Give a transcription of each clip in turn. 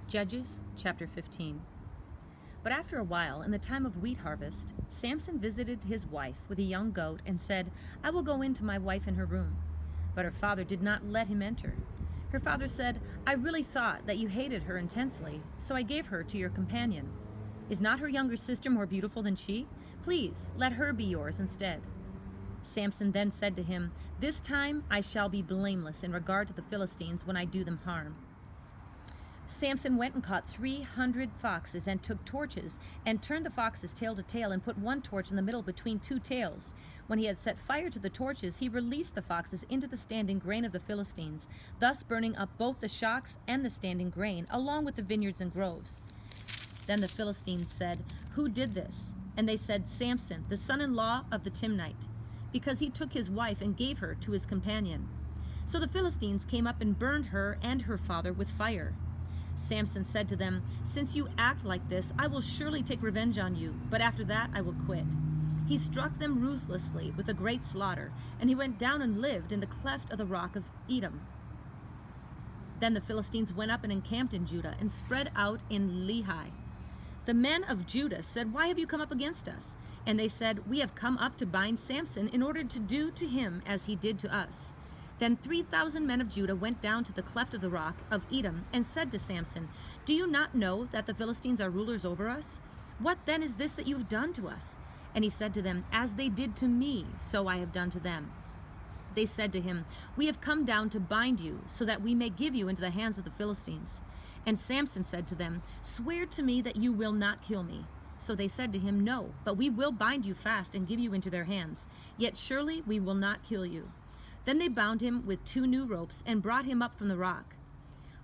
Judges chapter 15. But after a while, in the time of wheat harvest, Samson visited his wife with a young goat and said, "I will go in to my wife in her room." But her father did not let him enter. Her father said, "I really thought that you hated her intensely, so I gave her to your companion. Is not her younger sister more beautiful than she? Please, let her be yours instead." Samson then said to him, "This time I shall be blameless in regard to the Philistines when I do them harm." Samson went and caught 300 foxes and took torches and turned the foxes tail to tail and put one torch in the middle between two tails. When he had set fire to the torches, he released the foxes into the standing grain of the Philistines, thus burning up both the shocks and the standing grain, along with the vineyards and groves. Then the Philistines said, "Who did this?" And they said, "Samson, the son-in-law of the Timnite, because he took his wife and gave her to his companion." So the Philistines came up and burned her and her father with fire. Samson said to them, "Since you act like this, I will surely take revenge on you, but after that I will quit." He struck them ruthlessly with a great slaughter, and he went down and lived in the cleft of the rock of Edom. Then the Philistines went up and encamped in Judah and spread out in Lehi. The men of Judah said, "Why have you come up against us?" And they said, "We have come up to bind Samson in order to do to him as he did to us." Then 3,000 men of Judah went down to the cleft of the rock of Edom and said to Samson, "Do you not know that the Philistines are rulers over us? What then is this that you have done to us?" And he said to them, "As they did to me, so I have done to them." They said to him, "We have come down to bind you, so that we may give you into the hands of the Philistines." And Samson said to them, "Swear to me that you will not kill me." So they said to him, "No, but we will bind you fast and give you into their hands. Yet surely we will not kill you." Then they bound him with 2 new ropes and brought him up from the rock.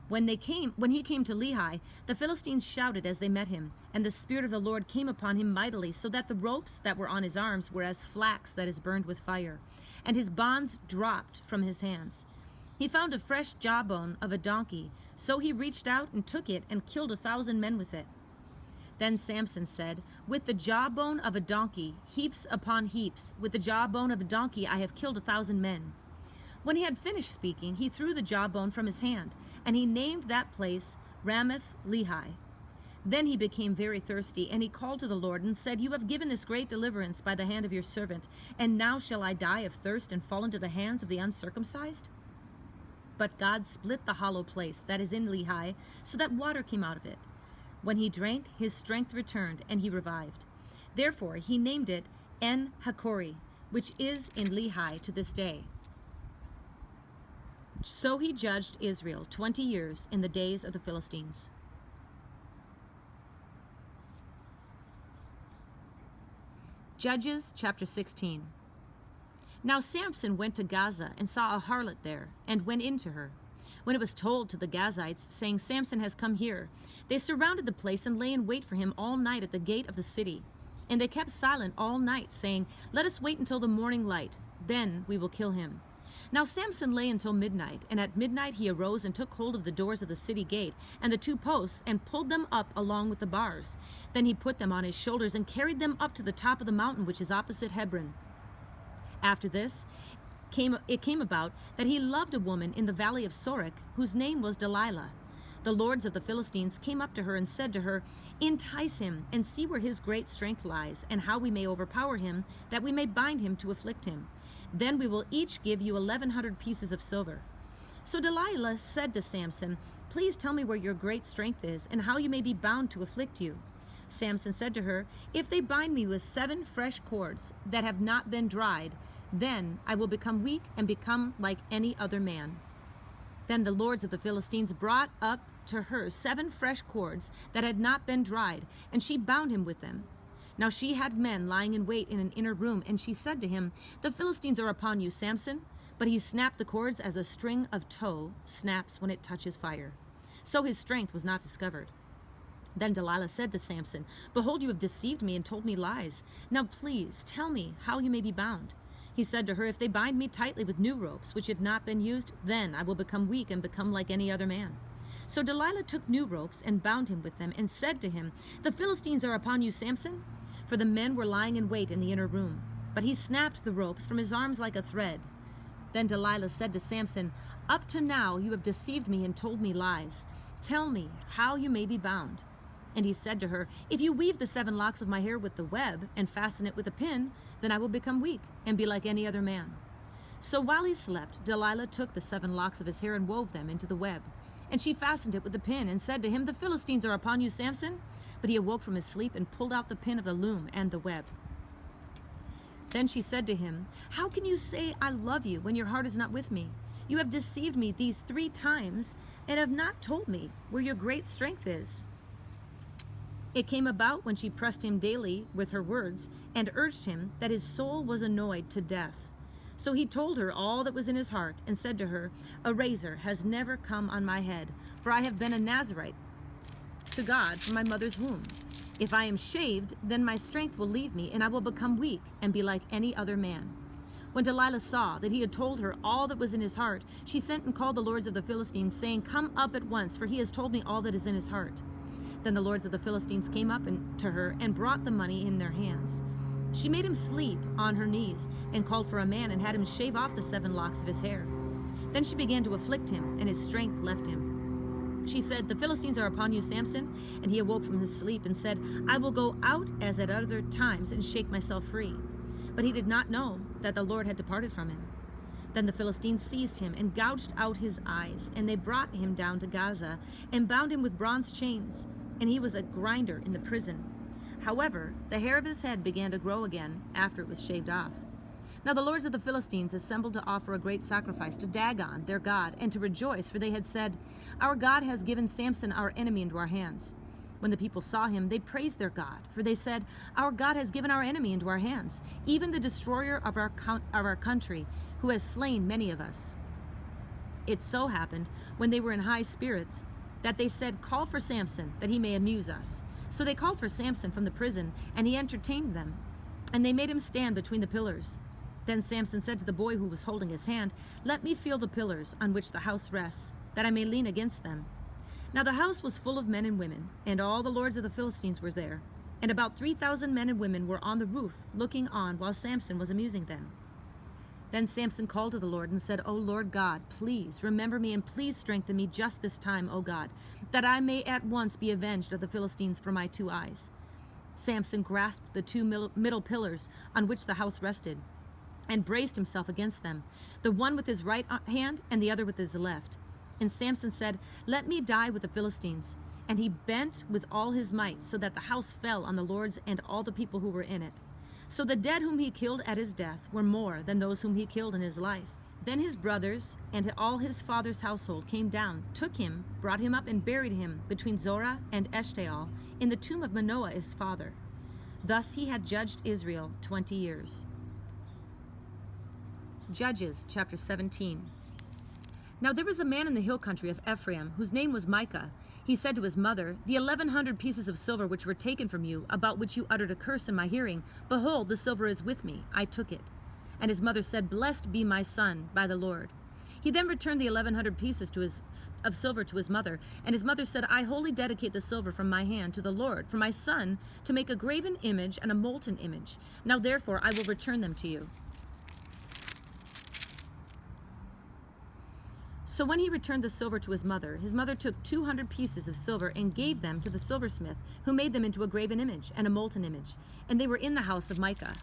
When he came to Lehi, the Philistines shouted as they met him, and the Spirit of the Lord came upon him mightily, so that the ropes that were on his arms were as flax that is burned with fire, and his bonds dropped from his hands. He found a fresh jawbone of a donkey, so he reached out and took it and killed 1,000 men with it. Then Samson said, "With the jawbone of a donkey, heaps upon heaps, with the jawbone of a donkey I have killed 1,000 men." When he had finished speaking, he threw the jawbone from his hand, and he named that place Ramath Lehi. Then he became very thirsty, and he called to the Lord and said, "You have given this great deliverance by the hand of your servant, and now shall I die of thirst and fall into the hands of the uncircumcised?" But God split the hollow place that is in Lehi, so that water came out of it. When he drank, his strength returned, and he revived. Therefore he named it En-Hakkore, which is in Lehi to this day. So he judged Israel 20 years in the days of the Philistines. Judges chapter 16. Now Samson went to Gaza and saw a harlot there, and went into her. When it was told to the Gazites, saying, "Samson has come here," they surrounded the place and lay in wait for him all night at the gate of the city. And they kept silent all night, saying, "Let us wait until the morning light, then we will kill him." Now Samson lay until midnight, and at midnight he arose and took hold of the doors of the city gate and the 2 posts, and pulled them up along with the bars. Then he put them on his shoulders and carried them up to the top of the mountain which is opposite Hebron. After this, it came about that he loved a woman in the valley of Sorek, whose name was Delilah. The lords of the Philistines came up to her and said to her, "Entice him, and see where his great strength lies, and how we may overpower him, that we may bind him to afflict him. Then we will each give you 1,100 pieces of silver." So Delilah said to Samson, "Please tell me where your great strength is, and how you may be bound to afflict you." Samson said to her, "If they bind me with 7 fresh cords that have not been dried, then I will become weak and become like any other man." Then the lords of the Philistines brought up to her 7 fresh cords that had not been dried, and she bound him with them. Now she had men lying in wait in an inner room, and she said to him, "The Philistines are upon you, Samson." But he snapped the cords as a string of tow snaps when it touches fire. So his strength was not discovered. Then Delilah said to Samson, "Behold, you have deceived me and told me lies. Now please tell me how you may be bound." He said to her, "If they bind me tightly with new ropes, which have not been used, then I will become weak and become like any other man." So Delilah took new ropes and bound him with them, and said to him, "The Philistines are upon you, Samson." For the men were lying in wait in the inner room. But he snapped the ropes from his arms like a thread. Then Delilah said to Samson, "Up to now you have deceived me and told me lies. Tell me how you may be bound." And he said to her, "If you weave the 7 locks of my hair with the web and fasten it with a pin, then I will become weak and be like any other man." So while he slept, Delilah took the 7 locks of his hair and wove them into the web. And she fastened it with the pin and said to him, "The Philistines are upon you, Samson." But he awoke from his sleep and pulled out the pin of the loom and the web. Then she said to him, "How can you say I love you when your heart is not with me? You have deceived me these 3 times and have not told me where your great strength is." It came about when she pressed him daily with her words and urged him that his soul was annoyed to death. So he told her all that was in his heart and said to her, "A razor has never come on my head, for I have been a Nazirite to God from my mother's womb. If I am shaved, then my strength will leave me, and I will become weak and be like any other man." When Delilah saw that he had told her all that was in his heart, she sent and called the lords of the Philistines, saying, "Come up at once, for he has told me all that is in his heart." Then the lords of the Philistines came up to her and brought the money in their hands. She made him sleep on her knees and called for a man and had him shave off the 7 locks of his hair. Then she began to afflict him, and his strength left him. She said, "The Philistines are upon you, Samson." And he awoke from his sleep and said, "I will go out as at other times and shake myself free." But he did not know that the Lord had departed from him. Then the Philistines seized him and gouged out his eyes, and they brought him down to Gaza and bound him with bronze chains, and he was a grinder in the prison. However, the hair of his head began to grow again after it was shaved off. Now the lords of the Philistines assembled to offer a great sacrifice to Dagon, their god, and to rejoice, for they had said, "Our God has given Samson, our enemy, into our hands." When the people saw him, they praised their God, for they said, "Our God has given our enemy into our hands, even the destroyer of our country, who has slain many of us." It so happened, when they were in high spirits, that they said, "Call for Samson, that he may amuse us." So they called for Samson from the prison, and he entertained them, and they made him stand between the pillars. Then Samson said to the boy who was holding his hand, "Let me feel the pillars on which the house rests, that I may lean against them." Now the house was full of men and women, and all the lords of the Philistines were there, and about 3,000 men and women were on the roof, looking on while Samson was amusing them. Then Samson called to the Lord and said, "O Lord God, please remember me, and please strengthen me just this time, O God, that I may at once be avenged of the Philistines for my 2 eyes." Samson grasped the 2 middle pillars on which the house rested, and braced himself against them, the one with his right hand and the other with his left. And Samson said, "Let me die with the Philistines." And he bent with all his might, so that the house fell on the lords and all the people who were in it. So the dead whom he killed at his death were more than those whom he killed in his life. Then his brothers and all his father's household came down, took him, brought him up, and buried him between Zorah and Eshtaol in the tomb of Manoah his father. Thus he had judged Israel 20 years. Judges chapter 17. Now there was a man in the hill country of Ephraim, whose name was Micah. He said to his mother, "The 1,100 pieces of silver which were taken from you, about which you uttered a curse in my hearing, behold, the silver is with me. I took it." And his mother said, "Blessed be my son by the Lord." He then returned the 1,100 pieces of silver to his mother, and his mother said, "I wholly dedicate the silver from my hand to the Lord, for my son to make a graven image and a molten image. Now therefore I will return them to you." So when he returned the silver to his mother took 200 pieces of silver and gave them to the silversmith, who made them into a graven image and a molten image, and they were in the house of Micah.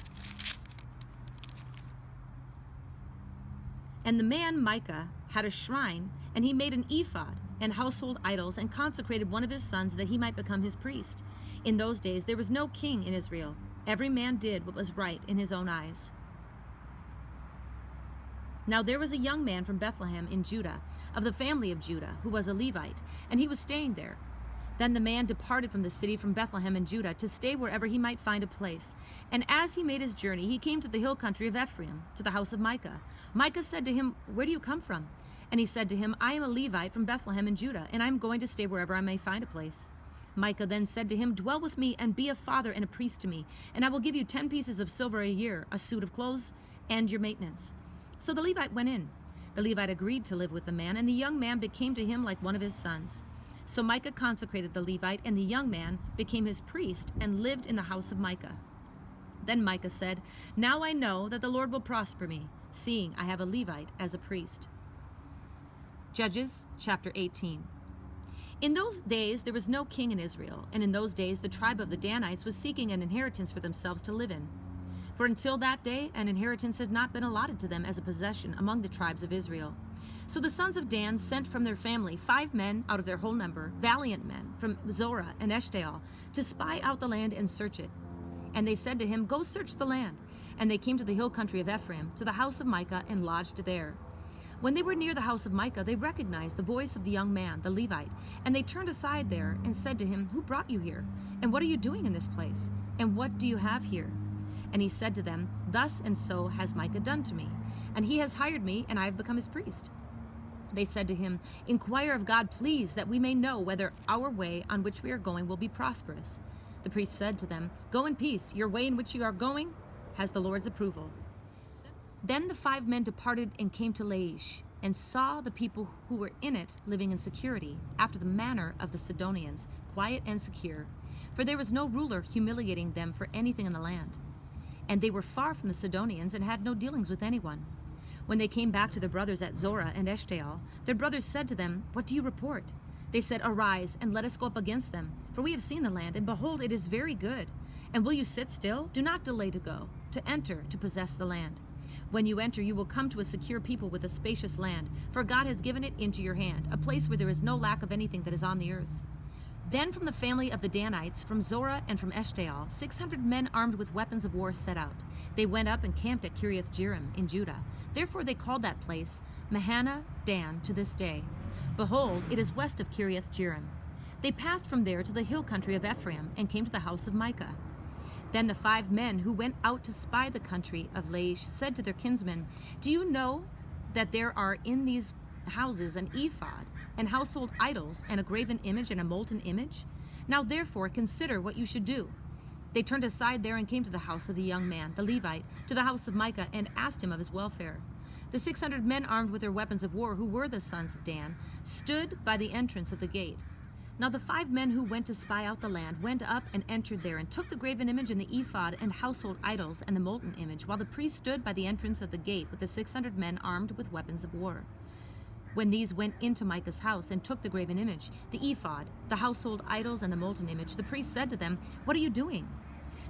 And the man Micah had a shrine, and he made an ephod and household idols, and consecrated one of his sons that he might become his priest. In those days there was no king in Israel. Every man did what was right in his own eyes. Now there was a young man from Bethlehem in Judah, of the family of Judah, who was a Levite, and he was staying there. Then the man departed from the city from Bethlehem in Judah to stay wherever he might find a place. And as he made his journey, he came to the hill country of Ephraim, to the house of Micah. Micah said to him, "Where do you come from?" And he said to him, "I am a Levite from Bethlehem in Judah, and I am going to stay wherever I may find a place." Micah then said to him, "Dwell with me and be a father and a priest to me, and I will give you 10 pieces of silver a year, a suit of clothes, and your maintenance." So the Levite went in. The Levite agreed to live with the man, and the young man became to him like one of his sons. So Micah consecrated the Levite, and the young man became his priest and lived in the house of Micah. Then Micah said, "Now I know that the Lord will prosper me, seeing I have a Levite as a priest." Judges chapter 18. In those days there was no king in Israel, and in those days the tribe of the Danites was seeking an inheritance for themselves to live in. For until that day an inheritance had not been allotted to them as a possession among the tribes of Israel. So the sons of Dan sent from their family 5 men out of their whole number, valiant men, from Zorah and Eshtaol, to spy out the land and search it. And they said to him, "Go search the land." And they came to the hill country of Ephraim, to the house of Micah, and lodged there. When they were near the house of Micah, they recognized the voice of the young man, the Levite, and they turned aside there and said to him, "Who brought you here? And what are you doing in this place? And what do you have here?" And he said to them, "Thus and so has Micah done to me, and he has hired me, and I have become his priest." They said to him, "Inquire of God, please, that we may know whether our way on which we are going will be prosperous." The priest said to them, "Go in peace. Your way in which you are going has the Lord's approval." Then the 5 men departed and came to Laish, and saw the people who were in it living in security, after the manner of the Sidonians, quiet and secure, for there was no ruler humiliating them for anything in the land. And they were far from the Sidonians, and had no dealings with anyone. When they came back to their brothers at Zorah and Eshtaol, their brothers said to them, "What do you report?" They said, "Arise, and let us go up against them, for we have seen the land, and behold, it is very good. And will you sit still? Do not delay to go, to enter, to possess the land. When you enter, you will come to a secure people with a spacious land, for God has given it into your hand, a place where there is no lack of anything that is on the earth." Then from the family of the Danites, from Zorah and from Eshtaol, 600 men armed with weapons of war set out. They went up and camped at Kiriath-Jearim in Judah. Therefore they called that place Mahanaim Dan to this day. Behold, it is west of Kiriath-Jearim. They passed from there to the hill country of Ephraim, and came to the house of Micah. Then the 5 men who went out to spy the country of Laish said to their kinsmen, "Do you know that there are in these houses an ephod, and household idols, and a graven image, and a molten image? Now therefore consider what you should do." They turned aside there and came to the house of the young man, the Levite, to the house of Micah, and asked him of his welfare. The 600 men armed with their weapons of war, who were the sons of Dan, stood by the entrance of the gate. Now the 5 men who went to spy out the land went up and entered there, and took the graven image and the ephod and household idols and the molten image, while the priest stood by the entrance of the gate with the 600 men armed with weapons of war. When these went into Micah's house and took the graven image, the ephod, the household idols, and the molten image, the priest said to them, "What are you doing?"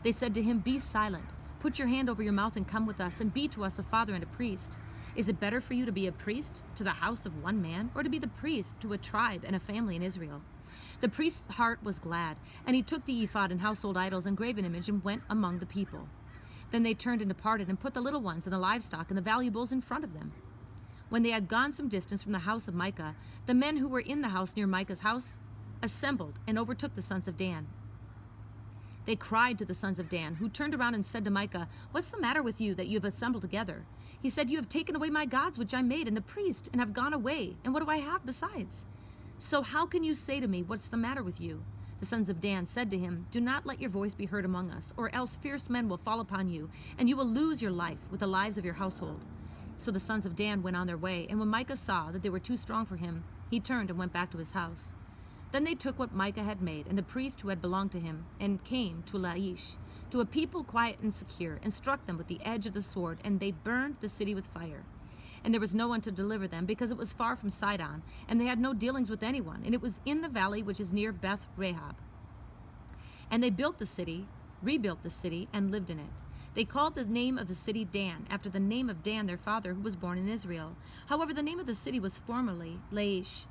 They said to him, "Be silent. Put your hand over your mouth and come with us, and be to us a father and a priest. Is it better for you to be a priest to the house of one man, or to be the priest to a tribe and a family in Israel?" The priest's heart was glad, and he took the ephod and household idols and graven image and went among the people. Then they turned and departed, and put the little ones and the livestock and the valuables in front of them. When they had gone some distance from the house of Micah, the men who were in the house near Micah's house assembled and overtook the sons of Dan. They cried to the sons of Dan, who turned around and said to Micah, "What's the matter with you that you have assembled together?" He said, "You have taken away my gods which I made, and the priest, and have gone away, and what do I have besides? So how can you say to me, 'What's the matter with you?'" The sons of Dan said to him, "Do not let your voice be heard among us, or else fierce men will fall upon you, and you will lose your life with the lives of your household." So the sons of Dan went on their way, and when Micah saw that they were too strong for him, he turned and went back to his house. Then they took what Micah had made, and the priest who had belonged to him, and came to Laish, to a people quiet and secure, and struck them with the edge of the sword, and they burned the city with fire. And there was no one to deliver them, because it was far from Sidon, and they had no dealings with anyone, and it was in the valley which is near Beth Rahab. And they built the city, rebuilt the city, and lived in it. They called the name of the city Dan, after the name of Dan their father, who was born in Israel. However, the name of the city was formerly Laish.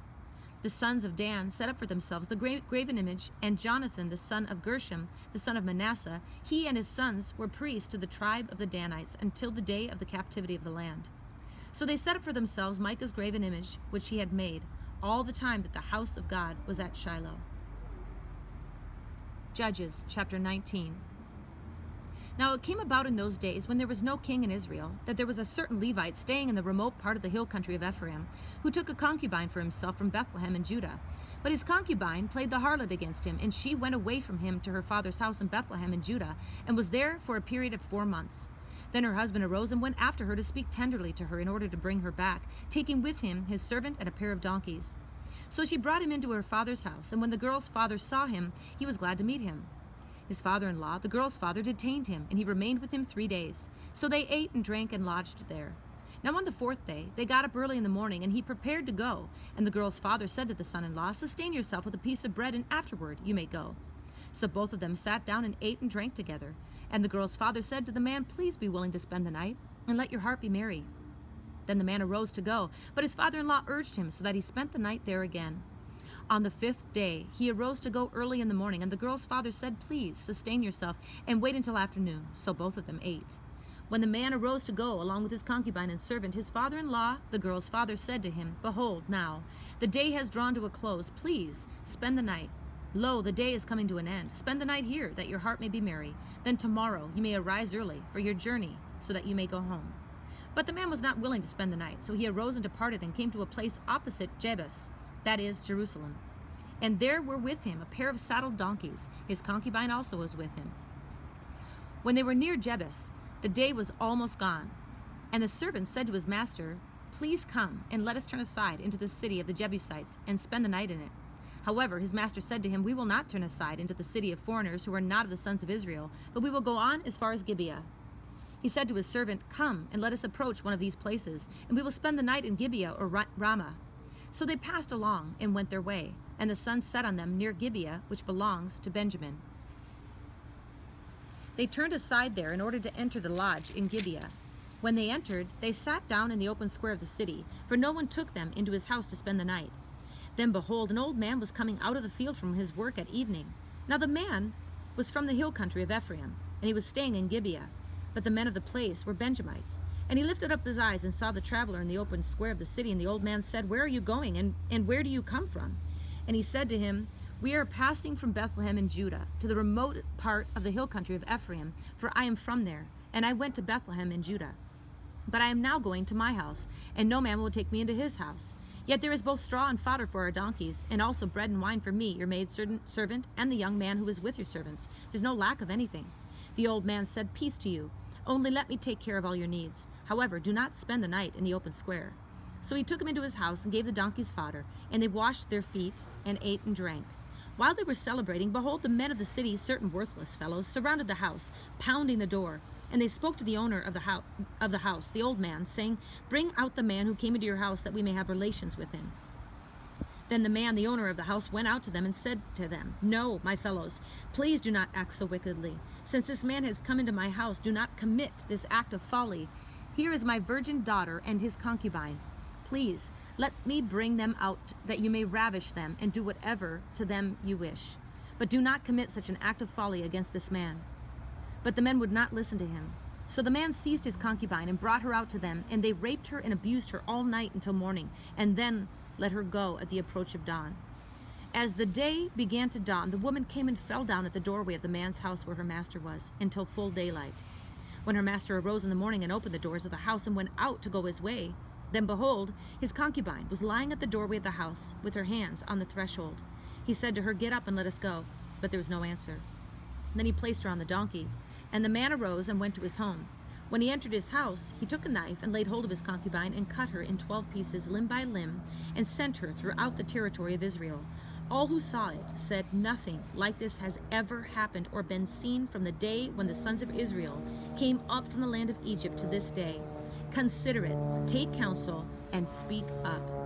The sons of Dan set up for themselves the graven image, and Jonathan, the son of Gershom, the son of Manasseh, he and his sons were priests to the tribe of the Danites until the day of the captivity of the land. So they set up for themselves Micah's graven image, which he had made, all the time that the house of God was at Shiloh. Judges chapter 19. Now it came about in those days, when there was no king in Israel, that there was a certain Levite staying in the remote part of the hill country of Ephraim, who took a concubine for himself from Bethlehem in Judah. But his concubine played the harlot against him, and she went away from him to her father's house in Bethlehem in Judah, and was there for a period of 4 months. Then her husband arose and went after her to speak tenderly to her in order to bring her back, taking with him his servant and a pair of donkeys. So she brought him into her father's house, and when the girl's father saw him, he was glad to meet him. His father-in-law, the girl's father, detained him, and he remained with him 3 days. So they ate and drank and lodged there. Now on the fourth day, they got up early in the morning, and he prepared to go. And the girl's father said to the son-in-law, "Sustain yourself with a piece of bread, and afterward you may go." So both of them sat down and ate and drank together. And the girl's father said to the man, "Please be willing to spend the night, and let your heart be merry." Then the man arose to go, but his father-in-law urged him, so that he spent the night there again. On the fifth day, he arose to go early in the morning, and the girl's father said, "Please sustain yourself, and wait until afternoon." So both of them ate. When the man arose to go, along with his concubine and servant, his father-in-law, the girl's father, said to him, "Behold, now, the day has drawn to a close. Please spend the night. Lo, the day is coming to an end. Spend the night here, that your heart may be merry. Then tomorrow you may arise early for your journey, so that you may go home." But the man was not willing to spend the night, so he arose and departed and came to a place opposite Jebus, that is, Jerusalem. And there were with him a pair of saddled donkeys. His concubine also was with him. When they were near Jebus, the day was almost gone, and the servant said to his master, "Please come, and let us turn aside into the city of the Jebusites, and spend the night in it." However, his master said to him, "We will not turn aside into the city of foreigners who are not of the sons of Israel, but we will go on as far as Gibeah." He said to his servant, "Come, and let us approach one of these places, and we will spend the night in Gibeah or Ramah." So they passed along and went their way, and the sun set on them near Gibeah, which belongs to Benjamin. They turned aside there in order to enter the lodge in Gibeah. When they entered, they sat down in the open square of the city, for no one took them into his house to spend the night. Then behold, an old man was coming out of the field from his work at evening. Now the man was from the hill country of Ephraim, and he was staying in Gibeah. But the men of the place were Benjamites. And he lifted up his eyes and saw the traveler in the open square of the city. And the old man said, "Where are you going, and where do you come from?" And he said to him, "We are passing from Bethlehem in Judah to the remote part of the hill country of Ephraim, for I am from there, and I went to Bethlehem in Judah. But I am now going to my house, and no man will take me into his house. Yet there is both straw and fodder for our donkeys, and also bread and wine for me, your maidservant, and the young man who is with your servants. There's no lack of anything." The old man said, "Peace to you. Only let me take care of all your needs. However, do not spend the night in the open square." So he took him into his house and gave the donkeys fodder, and they washed their feet and ate and drank. While they were celebrating, behold, the men of the city, certain worthless fellows, surrounded the house, pounding the door. And they spoke to the owner of the house, the old man, saying, "Bring out the man who came into your house, that we may have relations with him." Then the man, the owner of the house, went out to them and said to them, "No, my fellows, please do not act so wickedly. Since this man has come into my house, do not commit this act of folly. Here is my virgin daughter and his concubine. Please, let me bring them out, that you may ravish them and do whatever to them you wish. But do not commit such an act of folly against this man." But the men would not listen to him. So the man seized his concubine and brought her out to them, and they raped her and abused her all night until morning, and then let her go at the approach of dawn. As the day began to dawn, the woman came and fell down at the doorway of the man's house where her master was, until full daylight. When her master arose in the morning and opened the doors of the house and went out to go his way, then behold, his concubine was lying at the doorway of the house with her hands on the threshold. He said to her, "Get up and let us go." But there was no answer. Then he placed her on the donkey, and the man arose and went to his home. When he entered his house, he took a knife and laid hold of his concubine and cut her in 12 pieces, limb by limb, and sent her throughout the territory of Israel. All who saw it said, "Nothing like this has ever happened or been seen from the day when the sons of Israel came up from the land of Egypt to this day. Consider it, take counsel, and speak up."